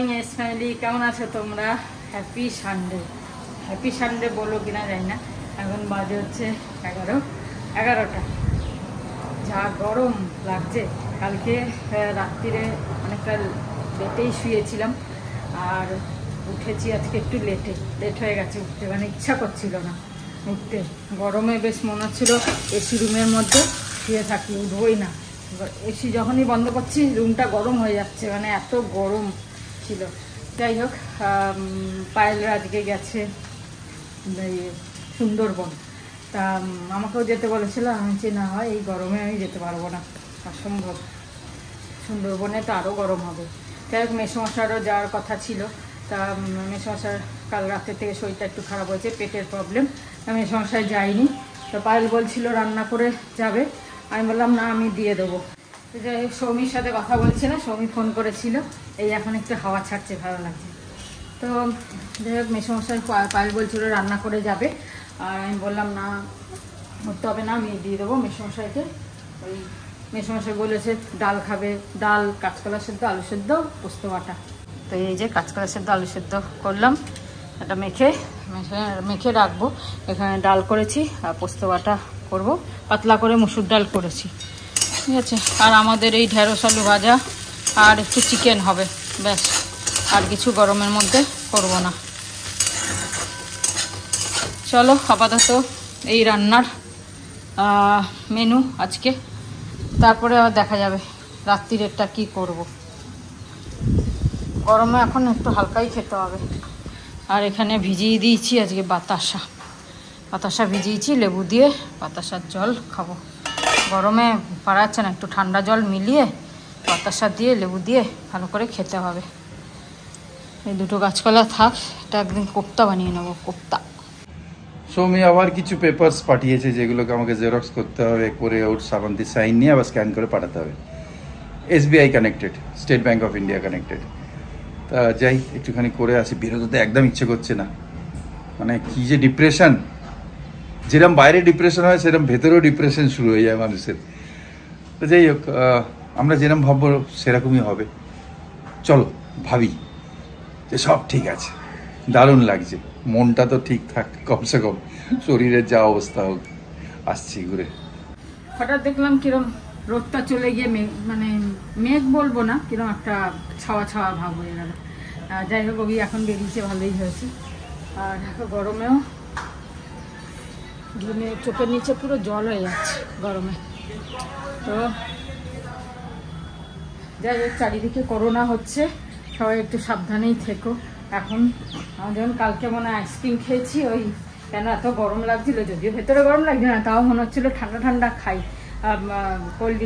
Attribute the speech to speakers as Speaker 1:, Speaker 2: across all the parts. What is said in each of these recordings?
Speaker 1: Morning S family, কেমন আছো তোমরা? হ্যাপি সানডে বলো কিনা জানি না। এখন বাজে হচ্ছে 11টা। যা গরম লাগছে। কালকে রাত্রিরে অনেকটা লেটেই শুয়েছিলাম আর উঠেছি আজকে একটু লেট হয়ে গেছে উঠতে, মানে ইচ্ছা করছিল না উঠতে। গরমে বেশ মনে হচ্ছিল এসি রুমের মধ্যে শুয়ে থাকি, উঠবই না। এসি যখনই বন্ধ করছি রুমটা গরম হয়ে যাচ্ছে, মানে এত গরম ছিল। যাই হোক, পায়েলরা আজকে গেছে সুন্দরবন, তা আমাকেও যেতে বলেছিল। আমি যে না হয় এই গরমে আমি যেতে পারবো না, অসম্ভব। সুন্দরবনে তো আরও গরম হবে। যাই হোক, মেসোমশারও যাওয়ার কথা ছিল, তা মেসোমশার কাল রাতের থেকে শরীরটা একটু খারাপ হয়েছে, পেটের প্রবলেম। মেসোমশায় যাইনি। তো পায়েল বলছিল রান্না করে যাবে, আমি বললাম না, আমি দিয়ে দেবো। যাই হোক, সৌমির সাথে কথা বলছে না, সৌমি ফোন করেছিল, এই এখন একটু হাওয়া ছাড়ছে, ভালো লাগছে। তো যাই হোক, মেসোমশাই পায়েল বলছিল রান্না করে যাবে, আর আমি বললাম না, করতে হবে না, আমি দিয়ে দেবো মেসোমশাইকে। ওই মেসোমশাই বলেছে ডাল খাবে, ডাল, কাঁচকলা সেদ্ধ, আলু সেদ্ধ, পোস্ত বাটা। তো এই যে কাঁচকলা সেদ্ধ আলু সেদ্ধ করলাম, এটা মেখে রাখবো। এখানে ডাল করেছি আর পোস্ত বাটা করবো, পাতলা করে মুসুর ডাল করেছি, ঠিক আছে। আর আমাদের এই ঢেঁড়স আলু ভাজা আর একটু চিকেন হবে, ব্যাস। আর কিছু গরমের মধ্যে করব না। চলো, আপাতত এই রান্নার মেনু আজকে, তারপরে আবার দেখা যাবে রাত্রিরেরটা কি করব। গরমে এখন একটু হালকাই খেতে হবে। আর এখানে ভিজিয়ে দিয়েছি আজকে বাতাসা ভিজিয়েছি, লেবু দিয়ে বাতাসার জল খাবো। গরমে পারা যাচ্ছে না, একটু ঠান্ডা জল মিলিয়ে বাতাসা দিয়ে লেবু দিয়ে ভালো করে খেতে হবে। এই দুটো গাছপালা থাক, এটা একদিন কোপ্তা বানিয়ে নেবো, কোপ্তা।
Speaker 2: সৌমি আবার কিছু পেপারস পাঠিয়েছে, যেগুলোকে আমাকে জেরক্স করতে হবে, করে ওর সাবান্তি সাইন নিয়ে আবার স্ক্যান করে পাঠাতে হবে। SBI connected, state bank of India connected. তা যাই, একটুখানি করে আসি। বেরোতে একদম ইচ্ছে করছে না, মানে কি যে ডিপ্রেশন। যেরকম বাইরে ডিপ্রেশন হয় সেরকম ভেতরেও ডিপ্রেশন শুরু হয়ে যায় মানুষের। তো যাই হোক, আমরা যেরকম ভাববো সেরকমই হবে। চলো ভাবি যে সব ঠিক আছে। দারুণ লাগছে, মনটা তো ঠিক থাক কমসে কম, শরীরের যা অবস্থা হোক। আসছি ঘুরে।
Speaker 1: হঠাৎ দেখলাম কিরম রোদটা চলে গিয়ে মানে মেঘ বলবো না, কিরম একটা ছাওয়া ভাব হয়ে গেল। যাই হোক, ওই এখন বেরিয়েছে, ভালোই হয়েছে। আর গরমেও ঘেমে চোখের নিচে পুরো জল হয়ে যাচ্ছে গরমে। তো যাই হোক, চারিদিকে করোনা হচ্ছে, সবাই একটু সাবধানেই থেকো। এখন যেমন কালকে মনে হয় আইসক্রিম খেয়েছি, ওই কেন এত গরম লাগছিল, যদিও ভেতরে গরম লাগছে না, তাও মনে হচ্ছিলো ঠান্ডা খাই। কোল্ড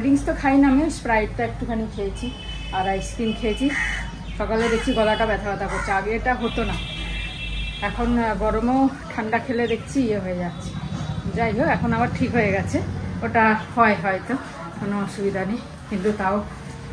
Speaker 1: ড্রিঙ্কস তো খাই না, আমি স্প্রাইটটা একটুখানি খেয়েছি আর আইসক্রিম খেয়েছি। সকালে দেখছি গলাটা ব্যথা করছে, আগে এটা হতো না। এখন গরমেও ঠান্ডা খেলে দেখছি হয়ে যাচ্ছে। যাই হোক, এখন আবার ঠিক হয়ে গেছে, ওটা হয়তো কোনো অসুবিধা নেই, কিন্তু তাও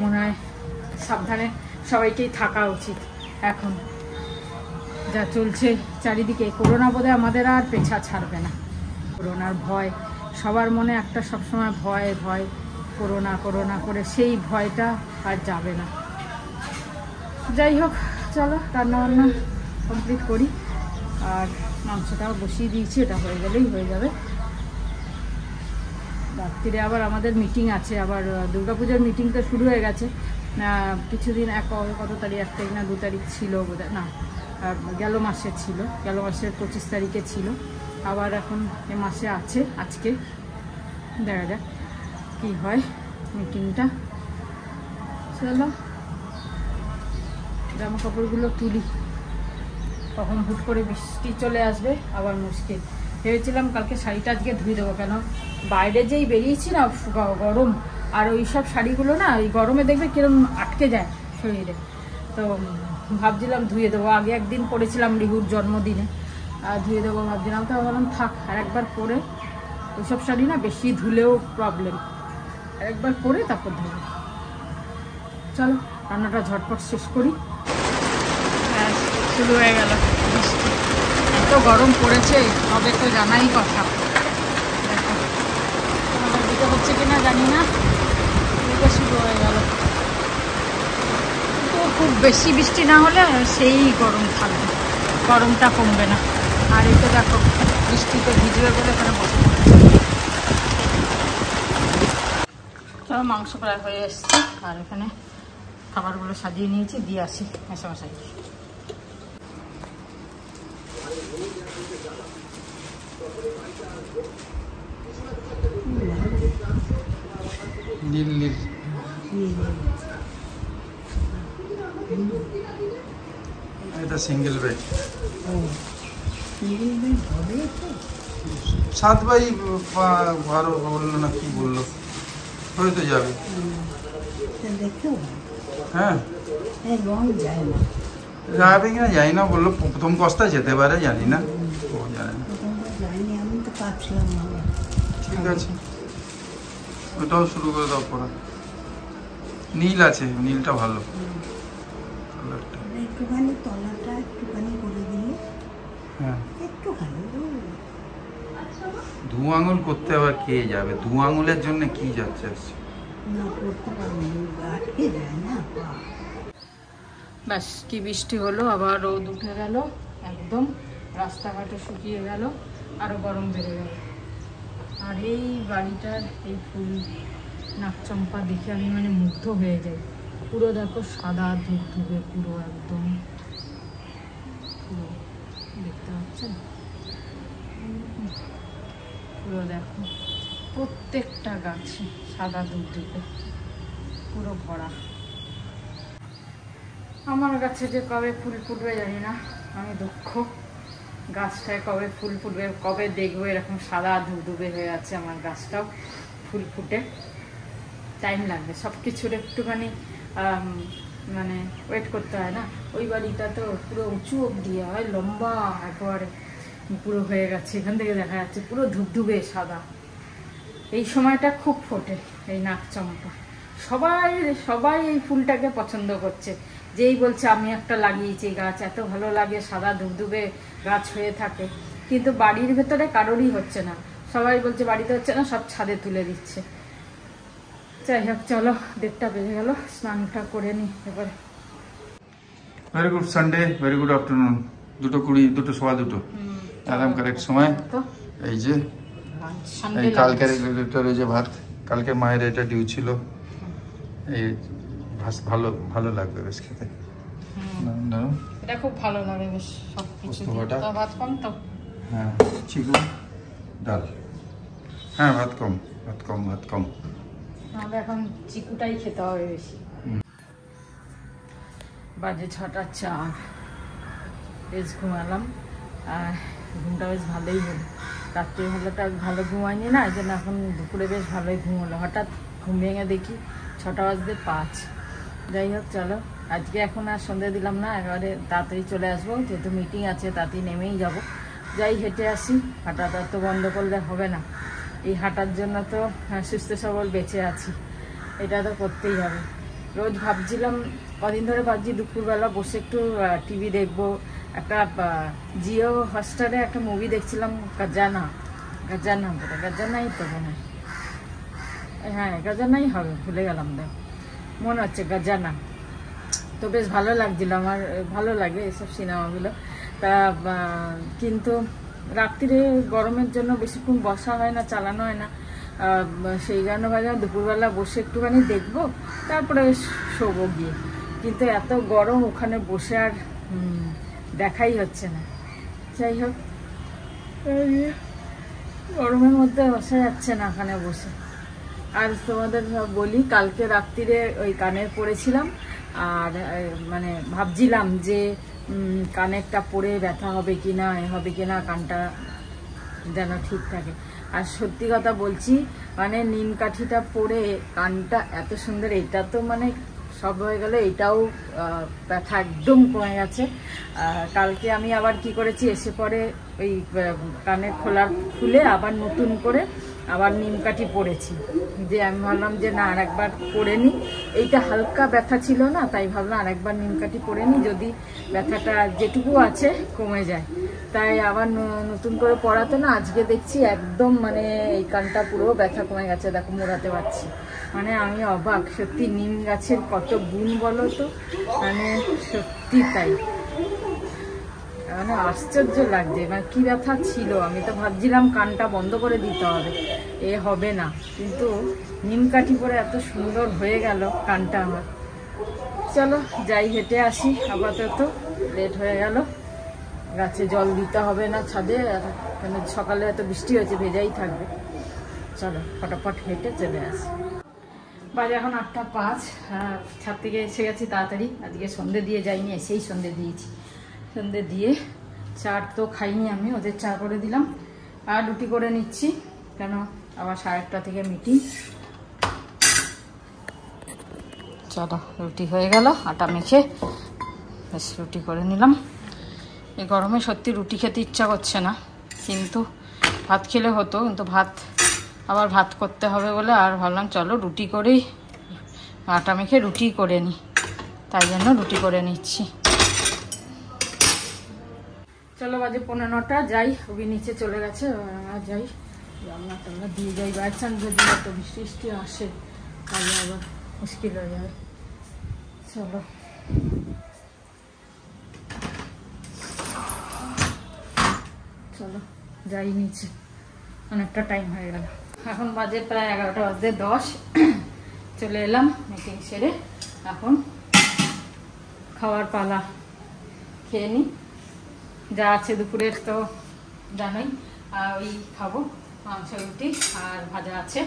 Speaker 1: মনে হয় সাবধানে সবাইকেই থাকা উচিত। এখন যা চলছে চারিদিকে, করোনা বোধহয় আমাদের আর পেছা ছাড়বে না। করোনার ভয় সবার মনে একটা সবসময় ভয়, করোনা করে সেই ভয়টা আর যাবে না। যাই হোক, চলো রান্নাবান্না কমপ্লিট করি। আর মাংসটাও বসিয়ে দিয়েছি, এটা হয়ে গেলেই হয়ে যাবে। রাত্রিরে আবার আমাদের মিটিং আছে, আবার দুর্গাপুজোর মিটিং তো শুরু হয়ে গেছে। কিছুদিন কত তারিখ, 1 তারিখ না 2 তারিখ ছিল বোধহয়, না গেল মাসের 25 তারিখে ছিল। আবার এখন এ মাসে আছে, আজকে দেখা যাক কী হয় মিটিংটা। চলো জামা কাপড়গুলো তুলি, কখন হুট করে বৃষ্টি চলে আসবে, আবার মুশকিল। ভেবেছিলাম কালকে শাড়িটা আজকে ধুয়ে দেবো, কেন বাইরে যেই বেরিয়েছি না গরম, আর ওই সব শাড়িগুলো না ওই গরমে দেখবে কিরম আটকে যায় শরীরে। তো ভাবছিলাম ধুয়ে দেবো, আগে একদিন পরেছিলাম রিহুর জন্মদিনে, আর ধুয়ে দেবো ভাবছিলাম, তো ভাবলাম থাক আর একবার পরে। ওইসব শাড়ি না বেশি ধুলেও প্রবলেম, আর একবার পরে তারপর ধুবো। চলো রান্নাটা ঝটপট শেষ করি। শুরু হয়ে গেল বৃষ্টি, এত গরম পড়েছে, হবে তো জানাই কথা। দেখো দিতে হচ্ছে কিনা জানি না, শুরু হয়ে গেল। খুব বেশি বৃষ্টি না হলে সেই গরম থাকবে, গরমটা কমবে না। আর এতে দেখো বৃষ্টিতে ভিজবে বলে এখানে বসে পড়েছে। চলো মাংস প্রায় হয়ে এসছে, আর এখানে খাবারগুলো সাজিয়ে নিয়েছি, দিয়ে আসি মেশামশাই।
Speaker 2: নীল নীল এটা সিঙ্গেল বেড, 7x12 বললো না কি বললো, হয়ে তো যাবে। হ্যাঁ যাবে কিনা জানি না, বললো প্রথম কস্তা যেতে পারে, জানি না, ও জানে না। ঠিক আছে, ওটাও শুরু করে দাও পড়া। নীল আছে, নীলটা ভালো কালারটা।
Speaker 3: একটুখানি তলাটা একটুখানি করে দিলে,
Speaker 2: হ্যাঁ
Speaker 3: একটুখানি
Speaker 2: দু আঙুল করতে আবার কে যাবে, দু আঙুলের জন্য কি যাচ্ছে আসছে
Speaker 3: না করতে পারবো, আটকে যায় না।
Speaker 1: ব্যাস কি বৃষ্টি হলো, আবার রোদ উঠে গেল, একদম রাস্তাঘাটে শুকিয়ে গেল, আরো গরম বেড়ে গেল। আর এই বাড়িটার এই ফুল নাকচম্পা দেখে আমি মানে মুগ্ধ হয়ে যাই। পুরো দেখো সাদা ধুপধুপে, পুরো একদম পুরো দেখতে পাচ্ছেন, পুরো দেখো প্রত্যেকটা গাছে সাদা ধুপধুপে পুরো ভরা। আমার গাছে যে কবে ফুল ফুটবে জানি না, আমি দুঃখ। গাছটায় কবে ফুল ফুটবে, কবে দেখবো এরকম সাদা ধুবধুবে হয়ে আছে আমার গাছটাও ফুল ফুটে। টাইম লাগবে, সব কিছুর একটুখানি মানে ওয়েট করতে হয় না। ওই বাড়িটা তো পুরো উঁচু অব্দি হয়, লম্বা একেবারে পুরো হয়ে গেছে, এখান থেকে দেখা যাচ্ছে পুরো ধুবধুবে সাদা। এই সময়টা খুব ফোটে এই নাকচম্পা, সবাই সবাই এই ফুলটাকে পছন্দ করছে। যেই বলছে আমি একটা লাগিয়েছি গাছ, এত ভালো লাগে, সাদা ধুবধুবে গাছ হয়ে থাকে, কিন্তু বাড়ির ভেতরে কারোরই হচ্ছে না। সবাই বলছে বাড়িতে হচ্ছে না, সব ছাদে তুলে দিচ্ছে। যাই হোক চলো, 1:30 বেজে গেল, স্নানটা করে নি এবারে।
Speaker 2: Very good Sunday, very good afternoon. 2:20, 2:15 একদম কারেক্ট সময়। এই যে এই কালকের রেগুলেটর, যে ভাত কালকে মায়ের এটা ডিউ ছিল, এই ভালো ভালো লাগবে বেশ খেতে।
Speaker 1: এটা খুব ভালো লাগে বেশ, সবকিছু ভাত কম তো।
Speaker 2: হ্যাঁ চিকু ডাল, হ্যাঁ ভাত কম, ভাত কম, ভাত কম।
Speaker 1: আমাদের এখন চিকুটাই খেতে হবে বেশি। বাজে 6:04, বেশ ঘুমালাম, আর ঘুমটা বেশ ভালোই হলো। রাত্রিবেলাটা ভালো ঘুমায়নি না, এই জন্য এখন দুপুরে বেশ ভালোই ঘুম হলো। হঠাৎ ঘুম ভেঙে দেখি 6:05। যাই হোক চলো, আজকে এখন আর সন্ধে দিলাম না, একেবারে তাড়াতাড়ি চলে আসবো, যেহেতু মিটিং আছে, তাড়াতাড়ি নেমেই যাব। যাই হেঁটে আসি, হাঁটাটা তো বন্ধ করলে হবে না। এই হাঁটার জন্য তো সুস্থ সবল বেঁচে আছি, এটা তো করতেই হবে। রোজ ভাবছিলাম, কদিন ধরে ভাবছি দুপুরবেলা বসে একটু টিভি দেখবো। একটা জিও হটস্টারে একটা মুভি দেখছিলাম, গাজানা বলে, গাজানাই তো মনে হয়, হ্যাঁ গাজানাই হবে, ভুলে গেলাম, দেখ মনে হচ্ছে গাজানা। তো বেশ ভালো লাগছিল, আমার ভালো লাগে এসব সিনেমাগুলো। তা কিন্তু রাত্রিরে গরমের জন্য বেশিক্ষণ বসা হয় না, চালানো হয় না, সেই জন্য ভাবলাম দুপুরবেলা বসে একটুখানি দেখবো, তারপরে শোবো গিয়ে। কিন্তু এত গরম, ওখানে বসে আর দেখাই হচ্ছে না। যাই হোক, গরমের মধ্যে বসা যাচ্ছে না ওখানে বসে। আর তোমাদের বলি, কালকে রাত্রিরে ওই কানের পরেছিলাম, আর মানে ভাবছিলাম যে কানেরটা পরে ব্যথা হবে কিনা, হবে কিনা, কানটা যেন ঠিক থাকে। আর সত্যি কথা বলছি, মানে নিম কাঠিটা পরে কানটা এত সুন্দর, এটা তো মানে সব হয়ে গেল, এটাও ব্যথা একদম কমে গেছে। কালকে আমি আবার কি করেছি, এসে পরে ওই কানের খোলার খুলে আবার নতুন করে আবার নিম কাঠি পরেছি। যে আমি ভাবলাম যে না, আর একবার পরে নিই, এইটা হালকা ব্যথা ছিল না, তাই ভাবলাম আর একবার নিম কাঠি পরে নিই, যদি ব্যথাটা যেটুকু আছে কমে যায়। তাই আবার নতুন করে পরাতে না, আজকে দেখছি একদম মানে এই কানটা পুরো ব্যথা কমে গেছে, দেখো মোড়াতে পারছি। মানে আমি অবাক, সত্যি নিম গাছের কত গুণ বলো তো, মানে সত্যি তাই, মানে আশ্চর্য লাগছে। মানে কি ব্যথা ছিল, আমি তো ভাবছিলাম কানটা বন্ধ করে দিতে হবে, এ হবে না, কিন্তু নিম কাঠি পরে এত সুন্দর হয়ে গেল কানটা আমার। চলো যাই, হেঁটে আসি, আপাতত লেট হয়ে গেল, গাছে জল দিতে হবে না ছাদে, আর কেন সকালে এত বৃষ্টি হয়েছে, ভেজাই থাকবে। চলো ফটাফট হেঁটে চলে আসি। বাজে এখন 8:05, ছাদ থেকে এসে গেছি তাড়াতাড়ি, আজকে সন্ধে দিয়ে যাইনি, এসেই সন্ধে দিয়েছি। সন্ধে দিয়ে চা তো খাইনি আমি, ওদের চা করে দিলাম, আর রুটি করে নিচ্ছি, কেন আবার 1:30 থেকে মিটিং। চলো রুটি হয়ে গেল, আটা মেখে বেশ রুটি করে নিলাম। এই গরমে সত্যি রুটি খেতে ইচ্ছা করছে না, কিন্তু ভাত খেলে হতো, কিন্তু আবার ভাত করতে হবে বলে আর ভাবলাম চলো রুটি করেই, আটা মেখে রুটি করে নিই, তাই জন্য রুটি করে নিচ্ছি। চলো বাজে 8:45, যাই, ওই নিচে চলে গেছে, যাই রান্না টান্না দিয়ে যাই, বাই চান্স যদি এত বৃষ্টি আসে তাহলে আবার মুশকিল হয়ে যাবে। চলো চলো যাই নিচে, অনেকটা টাইম হয়ে গেল, এখন বাজে প্রায় 11:10। চলে এলাম মিটিং সেরে, এখন খাওয়ার পালা, খেয়ে নিই, যা আছে দুপুরের তো জানোই, ওই খাবো, মাংস রুটি আর ভাজা আছে।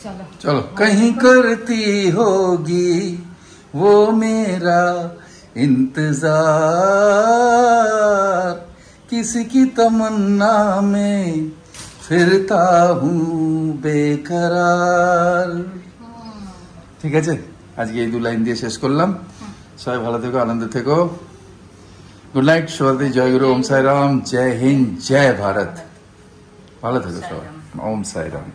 Speaker 1: চলো
Speaker 2: चलो कहीं करती होगी वो मेरा इंतजार, किसी की तमन्ना में फिरता हूँ बेकरार। ঠিক আছে, আজকে এই 2 লাইন দিয়ে শেষ করলাম। সবাই ভালো থেকো, আনন্দ থেকো, গুড নাইট, শুভরাত্রি, জয় গুরু, ওম সাই রাম, জয় হিন্দ, জয় ভারত, ভালো থেকো সবাই, ওম সাই রাম।